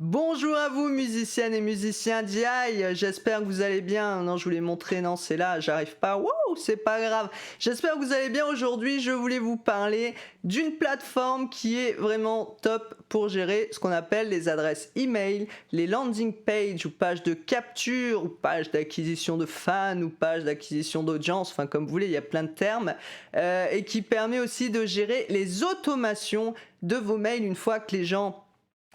Bonjour à vous musiciennes et musiciens d'IA, j'espère que vous allez bien. Non, je voulais montrer, non, c'est là, j'arrive pas. Wow, c'est pas grave. J'espère que vous allez bien. Aujourd'hui, je voulais vous parler d'une plateforme qui est vraiment top pour gérer ce qu'on appelle les adresses email, les landing pages ou pages de capture ou pages d'acquisition de fans ou pages d'acquisition d'audience, enfin comme vous voulez, il y a plein de termes, et qui permet aussi de gérer les automations de vos mails une fois que les gens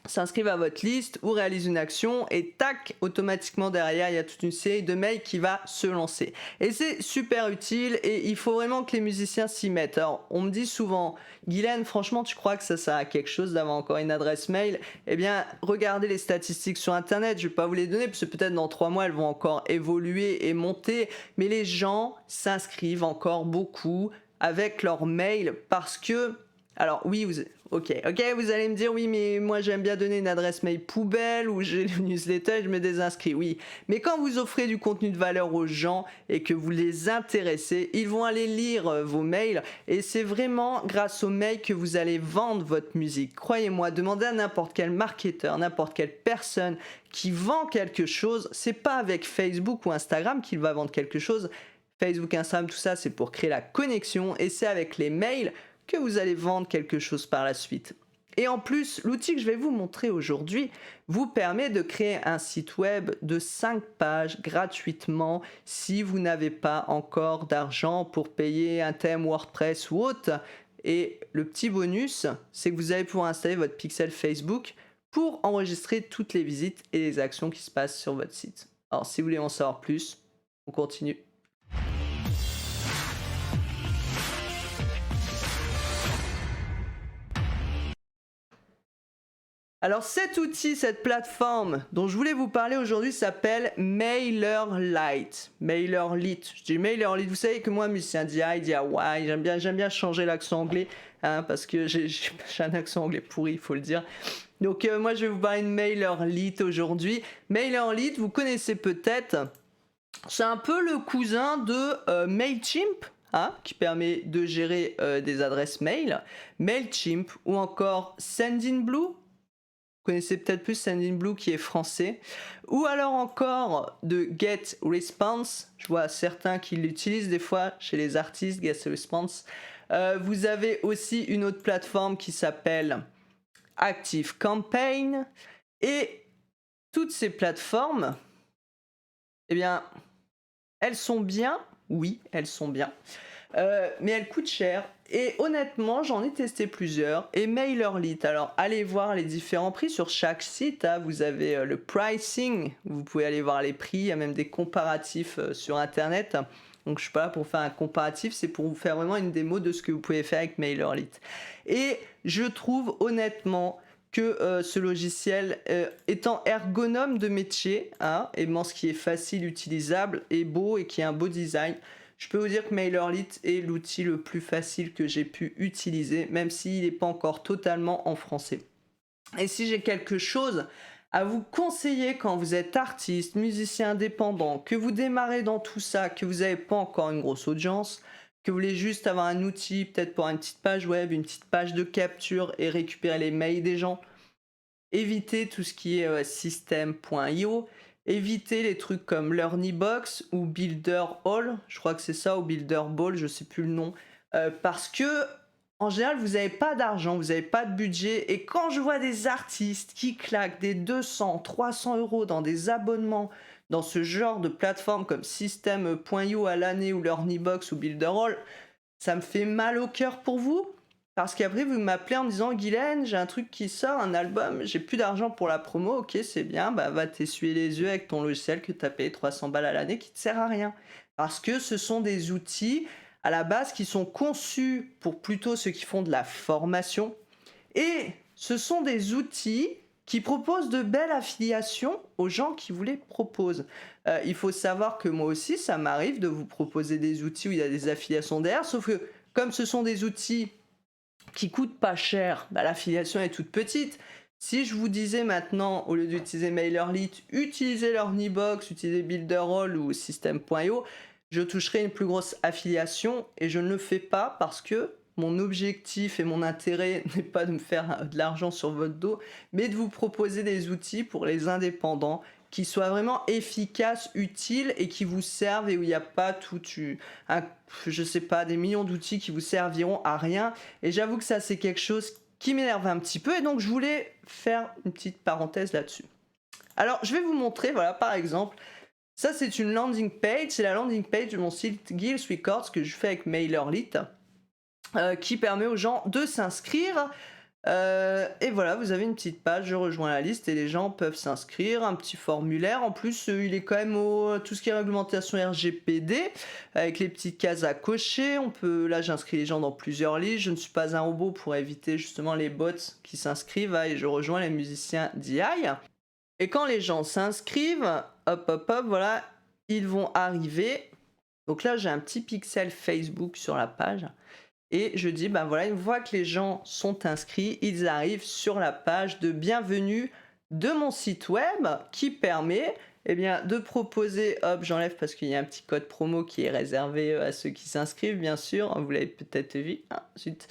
s'inscrivent à votre liste ou réalisent une action et tac, automatiquement derrière, il y a toute une série de mails qui va se lancer. Et c'est super utile et il faut vraiment que les musiciens s'y mettent. Alors, on me dit souvent, Guylaine, franchement, tu crois que ça sert à quelque chose d'avoir encore une adresse mail? Eh bien, regardez les statistiques sur Internet, je vais pas vous les donner parce que peut-être dans 3 mois, elles vont encore évoluer et monter, mais les gens s'inscrivent encore beaucoup avec leur mail parce que alors oui, ok, vous allez me dire oui, mais moi j'aime bien donner une adresse mail poubelle ou j'ai le newsletter, je me désinscris. Oui, mais quand vous offrez du contenu de valeur aux gens et que vous les intéressez, ils vont aller lire vos mails et c'est vraiment grâce aux mails que vous allez vendre votre musique. Croyez-moi, demandez à n'importe quel marketeur, n'importe quelle personne qui vend quelque chose, c'est pas avec Facebook ou Instagram qu'il va vendre quelque chose. Facebook, Instagram, tout ça, c'est pour créer la connexion et c'est avec les mails que vous allez vendre quelque chose par la suite. Et en plus, l'outil que je vais vous montrer aujourd'hui vous permet de créer un site web de 5 pages gratuitement si vous n'avez pas encore d'argent pour payer un thème WordPress ou autre. Et le petit bonus, c'est que vous allez pouvoir installer votre pixel Facebook pour enregistrer toutes les visites et les actions qui se passent sur votre site. Alors si vous voulez en savoir plus, on continue. Alors cet outil, cette plateforme dont je voulais vous parler aujourd'hui s'appelle MailerLite. MailerLite. Je dis MailerLite. Vous savez que moi, musicien DIY, j'aime bien changer l'accent anglais, hein, parce que j'ai un accent anglais pourri, il faut le dire. Donc moi, je vais vous parler de MailerLite aujourd'hui. MailerLite, vous connaissez peut-être. C'est un peu le cousin de Mailchimp, hein, qui permet de gérer des adresses mail. Mailchimp ou encore Sendinblue. Vous connaissez peut-être plus Sendinblue qui est français, ou alors encore de GetResponse. Je vois certains qui l'utilisent des fois chez les artistes, GetResponse. Vous avez aussi une autre plateforme qui s'appelle ActiveCampaign. Et toutes ces plateformes, eh bien, elles sont bien, oui, elles sont bien, mais elles coûtent cher. Et honnêtement, j'en ai testé plusieurs. Et MailerLite, alors allez voir les différents prix sur chaque site, hein. Vous avez le pricing, vous pouvez aller voir les prix, il y a même des comparatifs sur Internet. Donc je suis pas là pour faire un comparatif, c'est pour vous faire vraiment une démo de ce que vous pouvez faire avec MailerLite. Et je trouve honnêtement que ce logiciel étant ergonome de métier, hein, aimant ce qui est facile, utilisable et beau et qui a un beau design, je peux vous dire que MailerLite est l'outil le plus facile que j'ai pu utiliser, même s'il n'est pas encore totalement en français. Et si j'ai quelque chose à vous conseiller quand vous êtes artiste, musicien indépendant, que vous démarrez dans tout ça, que vous n'avez pas encore une grosse audience, que vous voulez juste avoir un outil, peut-être pour une petite page web, une petite page de capture et récupérer les mails des gens, évitez tout ce qui est system.io, évitez les trucs comme Learnybox ou Builderall, je crois que c'est ça, ou Builderball, je sais plus le nom, parce que en général vous n'avez pas d'argent, vous n'avez pas de budget, et quand je vois des artistes qui claquent des 200, 300 euros dans des abonnements dans ce genre de plateforme comme System.io à l'année ou Learnybox ou Builderall, ça me fait mal au cœur pour vous. Parce qu'après, vous m'appelez en me disant Guylaine, j'ai un truc qui sort, un album, j'ai plus d'argent pour la promo, ok, c'est bien, bah va t'essuyer les yeux avec ton logiciel que tu as payé 300 balles à l'année qui te sert à rien. Parce que ce sont des outils à la base qui sont conçus pour plutôt ceux qui font de la formation. Et ce sont des outils qui proposent de belles affiliations aux gens qui vous les proposent. Il faut savoir que moi aussi, ça m'arrive de vous proposer des outils où il y a des affiliations derrière, sauf que comme ce sont des outils qui coûte pas cher, bah, l'affiliation est toute petite. Si je vous disais maintenant, au lieu d'utiliser MailerLite, utilisez Learnybox, utilisez Builderall ou System.io, je toucherai une plus grosse affiliation et je ne le fais pas parce que mon objectif et mon intérêt n'est pas de me faire de l'argent sur votre dos, mais de vous proposer des outils pour les indépendants qui soient vraiment efficaces, utiles et qui vous servent et où il n'y a pas je sais pas, des millions d'outils qui vous serviront à rien. Et j'avoue que ça, c'est quelque chose qui m'énerve un petit peu et donc je voulais faire une petite parenthèse là-dessus. Alors, je vais vous montrer, voilà, par exemple, ça c'est une landing page, c'est la landing page de mon site Gills Records que je fais avec MailerLite, qui permet aux gens de s'inscrire. Et voilà, vous avez une petite page, je rejoins la liste et les gens peuvent s'inscrire, un petit formulaire. En plus, il est quand même tout ce qui est réglementation RGPD, avec les petites cases à cocher. Là, j'inscris les gens dans plusieurs listes. Je ne suis pas un robot pour éviter justement les bots qui s'inscrivent et je rejoins les musiciens DI. Et quand les gens s'inscrivent, hop, hop, hop, voilà, ils vont arriver. Donc là, j'ai un petit pixel Facebook sur la page. Et je dis, ben voilà, une fois que les gens sont inscrits, ils arrivent sur la page de bienvenue de mon site web qui permet de proposer, hop, j'enlève parce qu'il y a un petit code promo qui est réservé à ceux qui s'inscrivent, bien sûr, vous l'avez peut-être vu. Zut.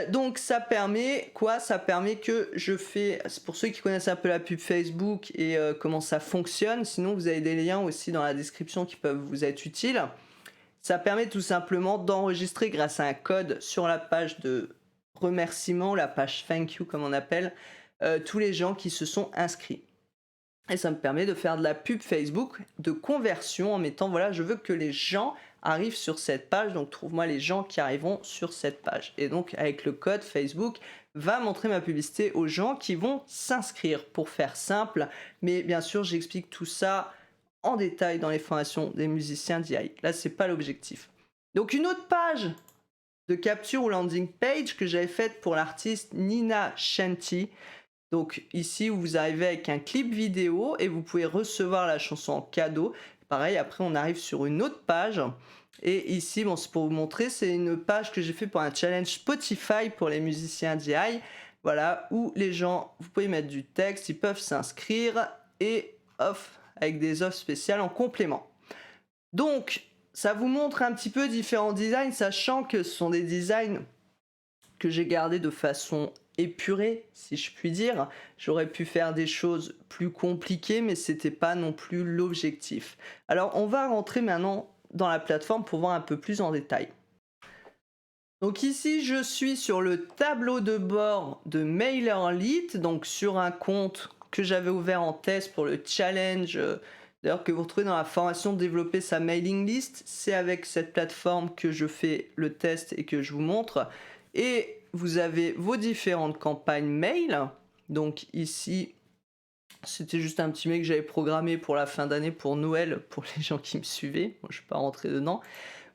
Donc ça permet quoi? Ça permet que c'est pour ceux qui connaissent un peu la pub Facebook et comment ça fonctionne, sinon vous avez des liens aussi dans la description qui peuvent vous être utiles. Ça permet tout simplement d'enregistrer grâce à un code sur la page de remerciement, la page thank you comme on appelle, tous les gens qui se sont inscrits. Et ça me permet de faire de la pub Facebook, de conversion en mettant, voilà, je veux que les gens arrivent sur cette page, donc trouve-moi les gens qui arriveront sur cette page. Et donc avec le code, Facebook va montrer ma publicité aux gens qui vont s'inscrire, pour faire simple. Mais bien sûr, j'explique tout ça en détail dans les formations des musiciens DI. Là, c'est pas l'objectif. Donc une autre page de capture ou landing page que j'avais faite pour l'artiste Nina Shanti. Donc ici, où vous arrivez avec un clip vidéo et vous pouvez recevoir la chanson en cadeau. Pareil, après, on arrive sur une autre page. Et ici, bon, c'est pour vous montrer, c'est une page que j'ai fait pour un challenge Spotify pour les musiciens DI. Voilà, où les gens, vous pouvez mettre du texte, ils peuvent s'inscrire et off, avec des offres spéciales en complément. Donc, ça vous montre un petit peu différents designs, sachant que ce sont des designs que j'ai gardés de façon épurée, si je puis dire. J'aurais pu faire des choses plus compliquées, mais c'était pas non plus l'objectif. Alors, on va rentrer maintenant dans la plateforme pour voir un peu plus en détail. Donc ici, je suis sur le tableau de bord de MailerLite, donc sur un compte que j'avais ouvert en test pour le challenge, d'ailleurs que vous retrouvez dans la formation développer sa mailing list. C'est avec cette plateforme que je fais le test et que je vous montre. Et vous avez vos différentes campagnes mail. Donc ici, c'était juste un petit mail que j'avais programmé pour la fin d'année, pour Noël, pour les gens qui me suivaient. Moi, je ne suis pas rentré dedans.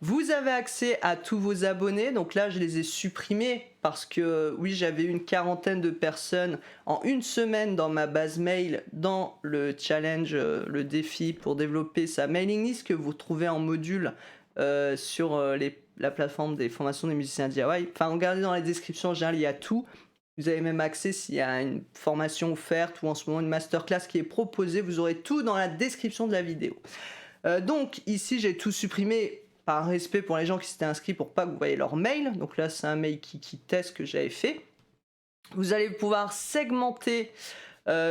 Vous avez accès à tous vos abonnés, donc là je les ai supprimés parce que oui, j'avais une quarantaine de personnes en une semaine dans ma base mail dans le challenge, le défi pour développer sa mailing list que vous trouvez en module sur la plateforme des formations des musiciens DIY. Enfin, regardez dans la description, en général, il y a tout. Vous avez même accès s'il y a une formation offerte ou en ce moment une masterclass qui est proposée, vous aurez tout dans la description de la vidéo. Donc ici j'ai tout supprimé par respect pour les gens qui s'étaient inscrits pour pas que vous voyez leur mail. Donc là, c'est un mail qui teste que j'avais fait. Vous allez pouvoir segmenter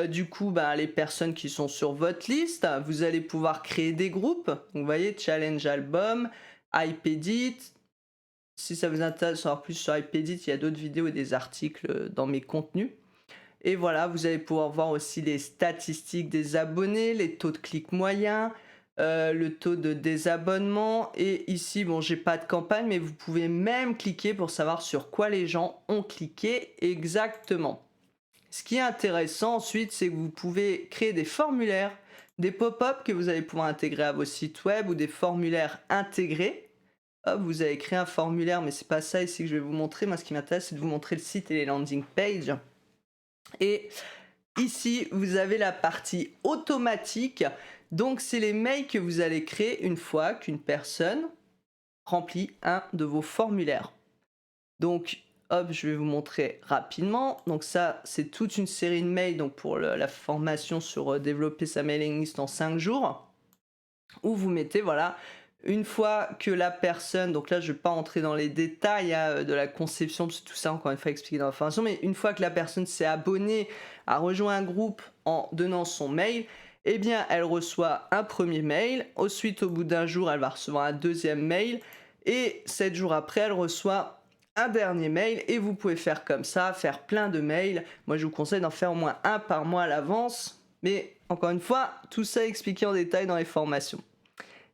du coup les personnes qui sont sur votre liste. Vous allez pouvoir créer des groupes. Donc, vous voyez, challenge album, iPedit. Si ça vous intéresse d'en savoir plus sur iPedit, il y a d'autres vidéos et des articles dans mes contenus. Et voilà, vous allez pouvoir voir aussi les statistiques des abonnés, les taux de clics moyens, le taux de désabonnement. Et ici, bon, j'ai pas de campagne, mais vous pouvez même cliquer pour savoir sur quoi les gens ont cliqué exactement. Ce qui est intéressant ensuite, c'est que vous pouvez créer des formulaires, des pop-up que vous allez pouvoir intégrer à vos sites web ou des formulaires intégrés. Hop, vous avez créé un formulaire, mais c'est pas ça ici que je vais vous montrer. Moi, ce qui m'intéresse, c'est de vous montrer le site et les landing pages. Et ici, vous avez la partie automatique. Donc, c'est les mails que vous allez créer une fois qu'une personne remplit un de vos formulaires. Donc, hop, je vais vous montrer rapidement. Donc ça, c'est toute une série de mails donc pour la formation sur développer sa mailing list en 5 jours. Où vous mettez, voilà, Une fois que la personne, donc là je ne vais pas entrer dans les détails de la conception, parce que tout ça encore une fois expliqué dans la formation, mais une fois que la personne s'est abonnée, a rejoint un groupe en donnant son mail, eh bien elle reçoit un premier mail, ensuite au bout d'un jour elle va recevoir un deuxième mail, et 7 jours après elle reçoit un dernier mail, et vous pouvez faire comme ça, faire plein de mails. Moi je vous conseille d'en faire au moins un par mois à l'avance, mais encore une fois, tout ça est expliqué en détail dans les formations.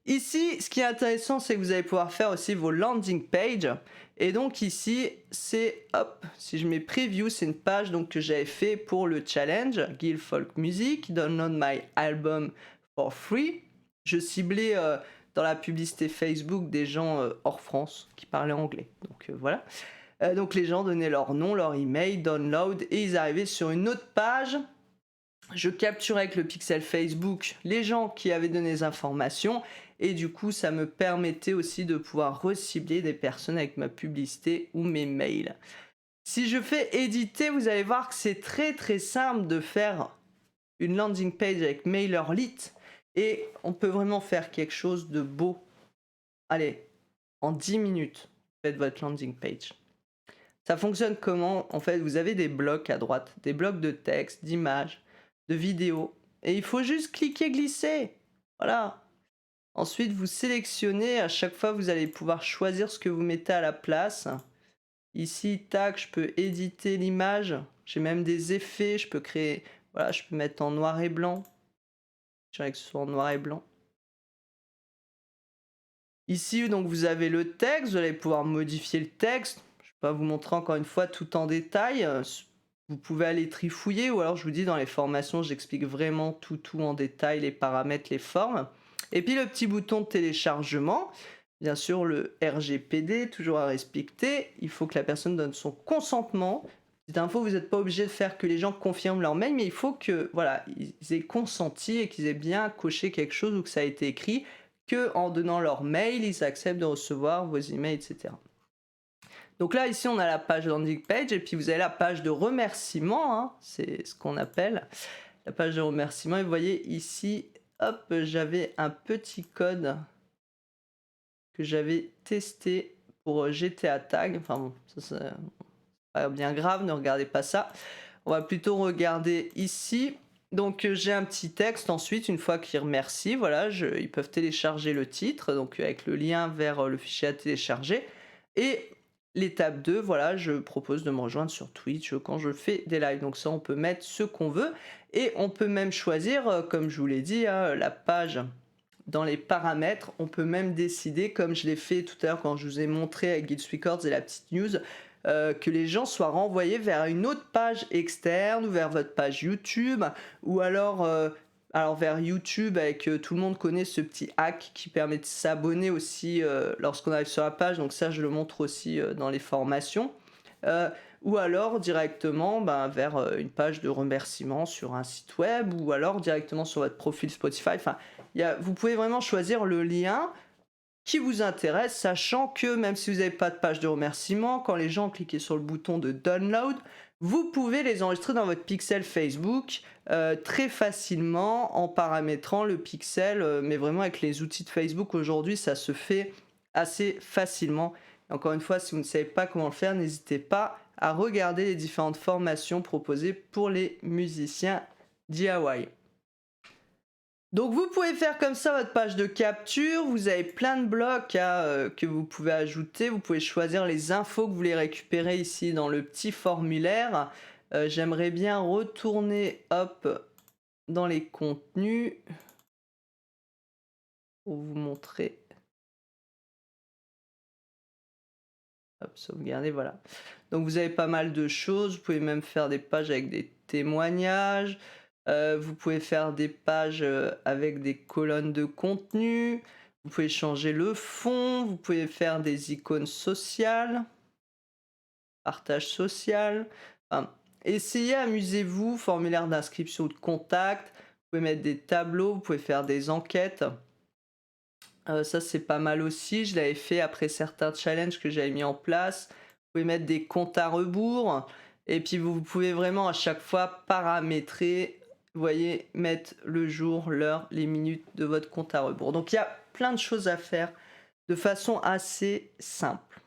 Ici, ce qui est intéressant, c'est que vous allez pouvoir faire aussi vos landing pages. Et donc ici, c'est, hop, si je mets preview, c'est une page donc, que j'avais fait pour le challenge Guild Folk Music, Download My Album for Free. Je ciblais dans la publicité Facebook des gens hors France qui parlaient anglais. Donc voilà. Donc les gens donnaient leur nom, leur email, download, et ils arrivaient sur une autre page. Je capturais avec le pixel Facebook les gens qui avaient donné des informations, et du coup ça me permettait aussi de pouvoir recibler des personnes avec ma publicité ou mes mails. Si je fais éditer, vous allez voir que c'est très très simple de faire une landing page avec MailerLite, et on peut vraiment faire quelque chose de beau. Allez, en 10 minutes, faites votre landing page. Ça fonctionne comment? En fait, vous avez des blocs à droite, des blocs de texte, d'images, de vidéos, et il faut juste cliquer, glisser. Voilà. Ensuite, vous sélectionnez, à chaque fois, vous allez pouvoir choisir ce que vous mettez à la place. Ici, tac, je peux éditer l'image. J'ai même des effets, je peux créer, voilà, je peux mettre en noir et blanc. Je dirais que ce soit en noir et blanc. Ici, donc, vous avez le texte, vous allez pouvoir modifier le texte. Je ne vais pas vous montrer encore une fois tout en détail. Vous pouvez aller trifouiller, ou alors je vous dis dans les formations, j'explique vraiment tout en détail, les paramètres, les formes. Et puis le petit bouton de téléchargement, bien sûr le RGPD, toujours à respecter. Il faut que la personne donne son consentement. Petite info, vous n'êtes pas obligé de faire que les gens confirment leur mail, mais il faut que voilà, ils aient consenti et qu'ils aient bien coché quelque chose ou que ça a été écrit, que en donnant leur mail, ils acceptent de recevoir vos emails, etc. Donc là, ici, on a la page landing page, et puis vous avez la page de remerciement, hein, c'est ce qu'on appelle la page de remerciement. Et vous voyez ici, hop, j'avais un petit code que j'avais testé pour GTA Tag. Enfin bon, ça c'est pas bien grave, ne regardez pas ça. On va plutôt regarder ici. Donc j'ai un petit texte ensuite, une fois qu'ils remercient, voilà, ils peuvent télécharger le titre, donc avec le lien vers le fichier à télécharger. Et l'étape 2, voilà, je propose de me rejoindre sur Twitch quand je fais des lives. Donc ça, on peut mettre ce qu'on veut. Et on peut même choisir, comme je vous l'ai dit, hein, la page dans les paramètres. On peut même décider, comme je l'ai fait tout à l'heure quand je vous ai montré avec Guild Records et la petite news, que les gens soient renvoyés vers une autre page externe, ou vers votre page YouTube, ou alors vers YouTube, avec tout le monde connaît ce petit hack qui permet de s'abonner aussi lorsqu'on arrive sur la page. Donc ça, je le montre aussi dans les formations. Ou alors directement vers une page de remerciement sur un site web, ou alors directement sur votre profil Spotify. Enfin, vous pouvez vraiment choisir le lien qui vous intéresse, sachant que même si vous n'avez pas de page de remerciement, quand les gens cliquent sur le bouton de download, vous pouvez les enregistrer dans votre pixel Facebook très facilement en paramétrant le pixel, mais vraiment avec les outils de Facebook aujourd'hui, ça se fait assez facilement. Et encore une fois, si vous ne savez pas comment le faire, n'hésitez pas à regarder les différentes formations proposées pour les musiciens DIY. Donc vous pouvez faire comme ça votre page de capture, vous avez plein de blocs que vous pouvez ajouter, vous pouvez choisir les infos que vous voulez récupérer ici dans le petit formulaire. J'aimerais bien retourner hop, dans les contenus pour vous montrer. Hop, sauvegarder, voilà. Donc vous avez pas mal de choses, vous pouvez même faire des pages avec des témoignages. Vous pouvez faire des pages avec des colonnes de contenu. Vous pouvez changer le fond. Vous pouvez faire des icônes sociales. Partage social. Enfin, essayez, amusez-vous. Formulaire d'inscription ou de contact. Vous pouvez mettre des tableaux. Vous pouvez faire des enquêtes. Ça, c'est pas mal aussi. Je l'avais fait après certains challenges que j'avais mis en place. Vous pouvez mettre des comptes à rebours. Et puis, vous pouvez vraiment à chaque fois paramétrer. Vous voyez, mettre le jour, l'heure, les minutes de votre compte à rebours. Donc il y a plein de choses à faire de façon assez simple.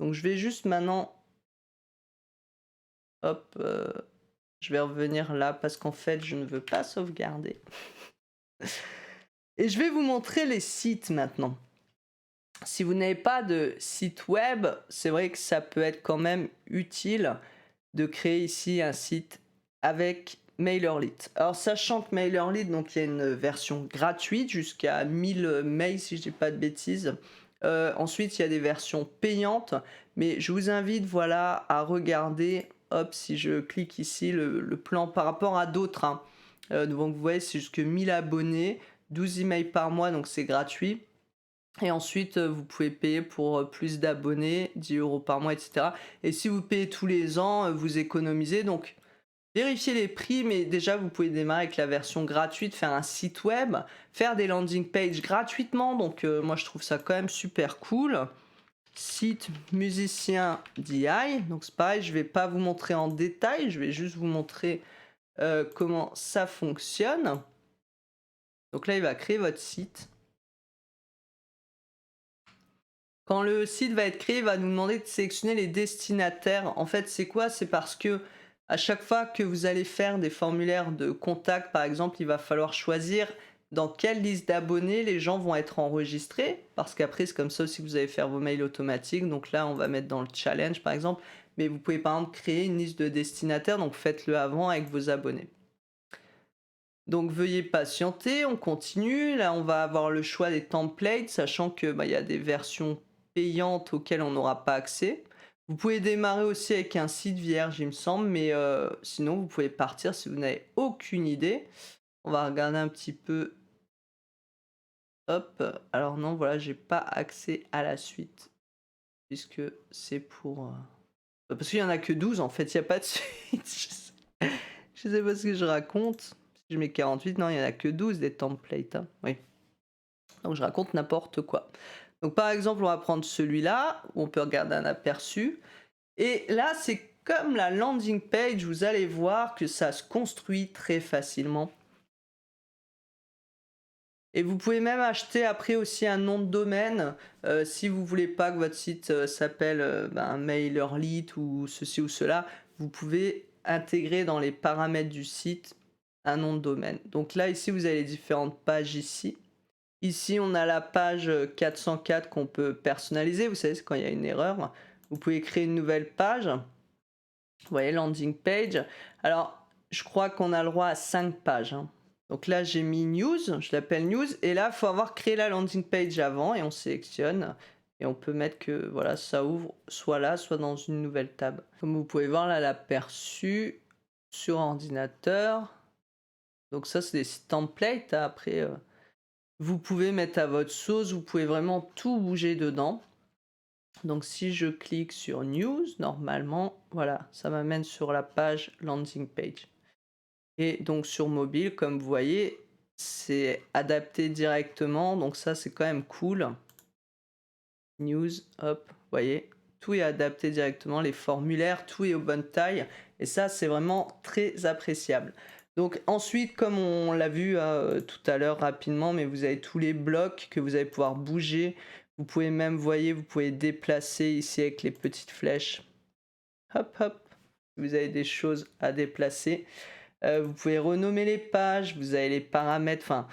Donc je vais juste maintenant, hop, je vais revenir là parce qu'en fait je ne veux pas sauvegarder. Et je vais vous montrer les sites maintenant. Si vous n'avez pas de site web, c'est vrai que ça peut être quand même utile de créer ici un site avec MailerLite. Alors sachant que MailerLite, donc il y a une version gratuite jusqu'à 1000 mails si je dis pas de bêtises. Ensuite il y a des versions payantes, mais je vous invite voilà à regarder, hop, si je clique ici le plan par rapport à d'autres, hein. Donc vous voyez c'est jusque 1000 abonnés, 12 emails par mois, donc c'est gratuit. Et ensuite, vous pouvez payer pour plus d'abonnés, 10 € par mois, etc. Et si vous payez tous les ans, vous économisez. Donc, vérifiez les prix, mais déjà, vous pouvez démarrer avec la version gratuite, faire un site web, faire des landing pages gratuitement. Donc, moi, je trouve ça quand même super cool. Site musicien DI. Donc, c'est pareil, je ne vais pas vous montrer en détail, je vais juste vous montrer comment ça fonctionne. Donc là, il va créer votre site. Quand le site va être créé, il va nous demander de sélectionner les destinataires. En fait, c'est quoi? C'est parce que à chaque fois que vous allez faire des formulaires de contact, par exemple, il va falloir choisir dans quelle liste d'abonnés les gens vont être enregistrés. Parce qu'après, c'est comme ça aussi que vous allez faire vos mails automatiques. Donc là, on va mettre dans le challenge, par exemple. Mais vous pouvez, par exemple, créer une liste de destinataires. Donc faites-le avant avec vos abonnés. Donc veuillez patienter, on continue. Là, on va avoir le choix des templates, sachant que y a des versions payantes auxquelles on n'aura pas accès. Vous pouvez démarrer aussi avec un site vierge, il me semble, mais sinon vous pouvez partir si vous n'avez aucune idée. On va regarder un petit peu. Hop, alors non, voilà, j'ai pas accès à la suite, puisque c'est pour... Parce qu'il y en a que 12 en fait, il n'y a pas de suite. Je sais pas ce que je raconte. Si je mets 48, non, il n'y en a que 12 des templates, hein. Oui. Donc je raconte n'importe quoi. Donc par exemple, on va prendre celui-là, où on peut regarder un aperçu. Et là, c'est comme la landing page, vous allez voir que ça se construit très facilement. Et vous pouvez même acheter après aussi un nom de domaine, si vous voulez pas que votre site s'appelle MailerLite ou ceci ou cela, vous pouvez intégrer dans les paramètres du site un nom de domaine. Donc là, ici, vous avez les différentes pages ici. Ici, on a la page 404 qu'on peut personnaliser. Vous savez, c'est quand il y a une erreur. Vous pouvez créer une nouvelle page. Vous voyez, landing page. Alors, je crois qu'on a le droit à 5 pages, hein. Donc là, j'ai mis news, je l'appelle news. Et là, il faut avoir créé la landing page avant et on sélectionne. Et on peut mettre que voilà, ça ouvre soit là, soit dans une nouvelle table. Comme vous pouvez voir là, l'aperçu sur ordinateur. Donc ça, c'est des templates. Après, vous pouvez mettre à votre sauce, vous pouvez vraiment tout bouger dedans. Donc si je clique sur News, normalement, voilà, ça m'amène sur la page landing page. Et donc sur mobile, comme vous voyez, c'est adapté directement. Donc ça, c'est quand même cool. News, hop, vous voyez, tout est adapté directement, les formulaires, tout est aux bonnes tailles. Et ça, c'est vraiment très appréciable. Donc ensuite, comme on l'a vu tout à l'heure rapidement, mais vous avez tous les blocs que vous allez pouvoir bouger. Vous pouvez même, vous voyez, vous pouvez déplacer ici avec les petites flèches. Hop, hop. Vous avez des choses à déplacer. Vous pouvez renommer les pages, vous avez les paramètres. Enfin,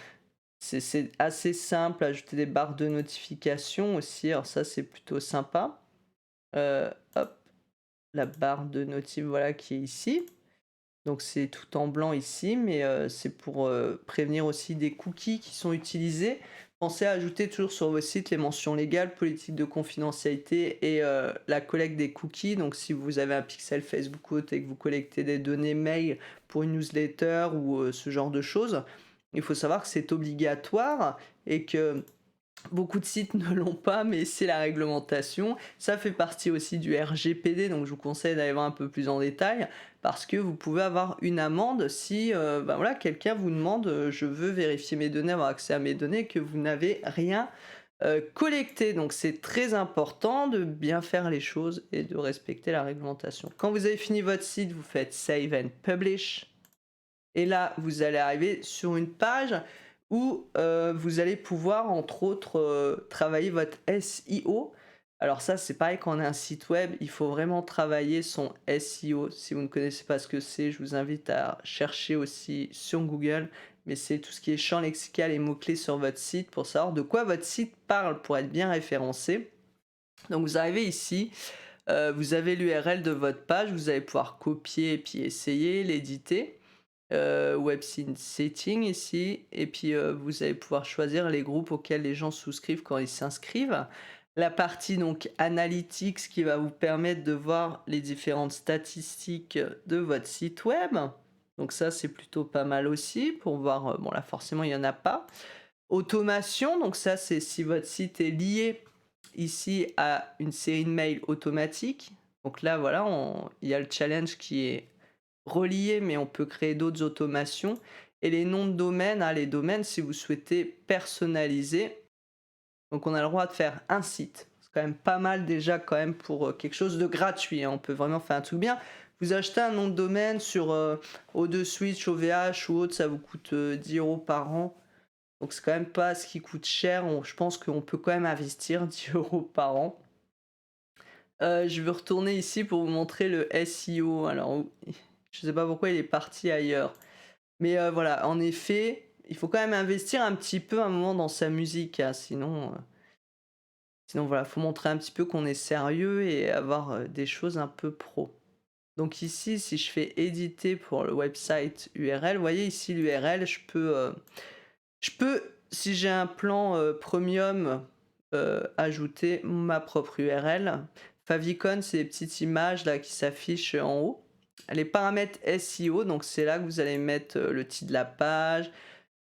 c'est assez simple. Ajouter des barres de notification aussi. Alors ça, c'est plutôt sympa. Hop. La barre de notif, voilà, qui est ici. Donc c'est tout en blanc ici, mais c'est pour prévenir aussi des cookies qui sont utilisés. Pensez à ajouter toujours sur vos sites les mentions légales, politique de confidentialité et la collecte des cookies. Donc si vous avez un pixel Facebook ou autre et que vous collectez des données mail pour une newsletter ou ce genre de choses, il faut savoir que c'est obligatoire et que beaucoup de sites ne l'ont pas, mais c'est la réglementation. Ça fait partie aussi du RGPD, donc je vous conseille d'aller voir un peu plus en détail, parce que vous pouvez avoir une amende si voilà, quelqu'un vous demande je veux vérifier mes données, avoir accès à mes données, que vous n'avez rien collecté. Donc c'est très important de bien faire les choses et de respecter la réglementation. Quand vous avez fini votre site, vous faites Save and Publish. Et là, vous allez arriver sur une page où vous allez pouvoir, entre autres, travailler votre SEO. Alors ça, c'est pareil quand on a un site web, il faut vraiment travailler son SEO. Si vous ne connaissez pas ce que c'est, je vous invite à chercher aussi sur Google. Mais c'est tout ce qui est champ lexical et mots-clés sur votre site pour savoir de quoi votre site parle pour être bien référencé. Donc vous arrivez ici, vous avez l'URL de votre page, vous allez pouvoir copier et puis essayer, l'éditer. Website Setting ici, et puis vous allez pouvoir choisir les groupes auxquels les gens souscrivent quand ils s'inscrivent. La partie donc Analytics qui va vous permettre de voir les différentes statistiques de votre site web. Donc ça c'est plutôt pas mal aussi pour voir, bon là forcément il n'y en a pas. Automation, donc ça c'est si votre site est lié ici à une série de mails automatiques. Donc là voilà, il y a le challenge qui est relié, mais on peut créer d'autres automations. Et les noms de domaines, hein, les domaines, si vous souhaitez personnaliser, donc on a le droit de faire un site. C'est quand même pas mal déjà quand même pour quelque chose de gratuit, hein. On peut vraiment faire un truc bien. Vous achetez un nom de domaine sur O2 Switch, OVH ou autre, ça vous coûte 10 € par an. Donc c'est quand même pas ce qui coûte cher. Je pense qu'on peut quand même investir 10 € par an. Je vais retourner ici pour vous montrer le SEO. Alors, je sais pas pourquoi il est parti ailleurs. Mais voilà, en effet, il faut quand même investir un petit peu un moment dans sa musique, hein, sinon voilà, faut montrer un petit peu qu'on est sérieux et avoir des choses un peu pro. Donc ici, si je fais éditer pour le website URL, vous voyez ici l'URL, je peux, si j'ai un plan premium, ajouter ma propre URL. Favicon, c'est les petites images là qui s'affichent en haut. Les paramètres SEO, donc c'est là que vous allez mettre le titre de la page,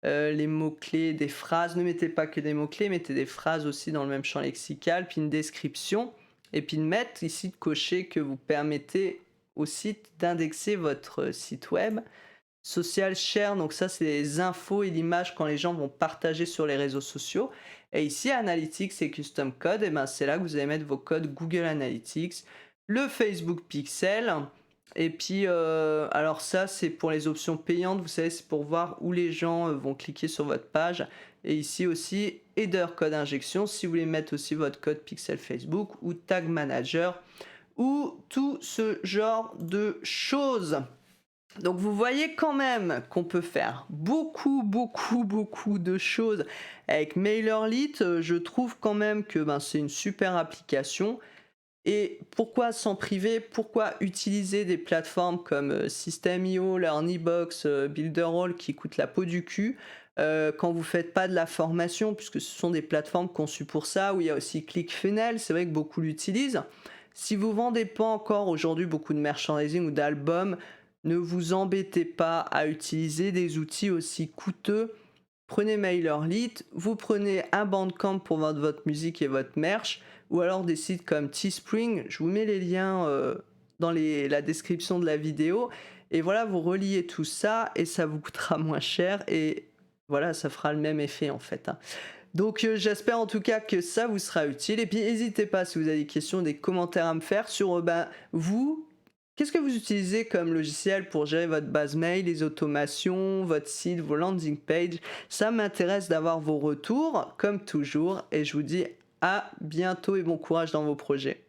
les mots-clés, des phrases. Ne mettez pas que des mots-clés, mettez des phrases aussi dans le même champ lexical, puis une description, et puis de mettre ici, de cocher que vous permettez au site d'indexer votre site web. Social share, donc ça c'est les infos et l'image quand les gens vont partager sur les réseaux sociaux. Et ici Analytics et Custom Code, et ben c'est là que vous allez mettre vos codes Google Analytics, le Facebook Pixel. Et puis alors ça c'est pour les options payantes, vous savez, c'est pour voir où les gens vont cliquer sur votre page. Et ici aussi header code injection si vous voulez mettre aussi votre code Pixel Facebook ou Tag Manager ou tout ce genre de choses. Donc vous voyez quand même qu'on peut faire beaucoup de choses avec MailerLite. Je trouve quand même que c'est une super application. Et pourquoi s'en priver? Pourquoi utiliser des plateformes comme System.io, Learnybox, Builderall qui coûtent la peau du cul quand vous faites pas de la formation, puisque ce sont des plateformes conçues pour ça, où il y a aussi ClickFunnels, c'est vrai que beaucoup l'utilisent. Si vous vendez pas encore aujourd'hui beaucoup de merchandising ou d'albums, ne vous embêtez pas à utiliser des outils aussi coûteux. Prenez MailerLite, vous prenez un Bandcamp pour vendre votre musique et votre merch, ou alors des sites comme Teespring. Je vous mets les liens dans la description de la vidéo. Et voilà, vous reliez tout ça et ça vous coûtera moins cher. Et voilà, ça fera le même effet en fait, hein. Donc j'espère en tout cas que ça vous sera utile. Et puis n'hésitez pas si vous avez des questions, des commentaires à me faire sur vous. Qu'est-ce que vous utilisez comme logiciel pour gérer votre base mail, les automations, votre site, vos landing pages? Ça m'intéresse d'avoir vos retours, comme toujours, et je vous dis à bientôt et bon courage dans vos projets.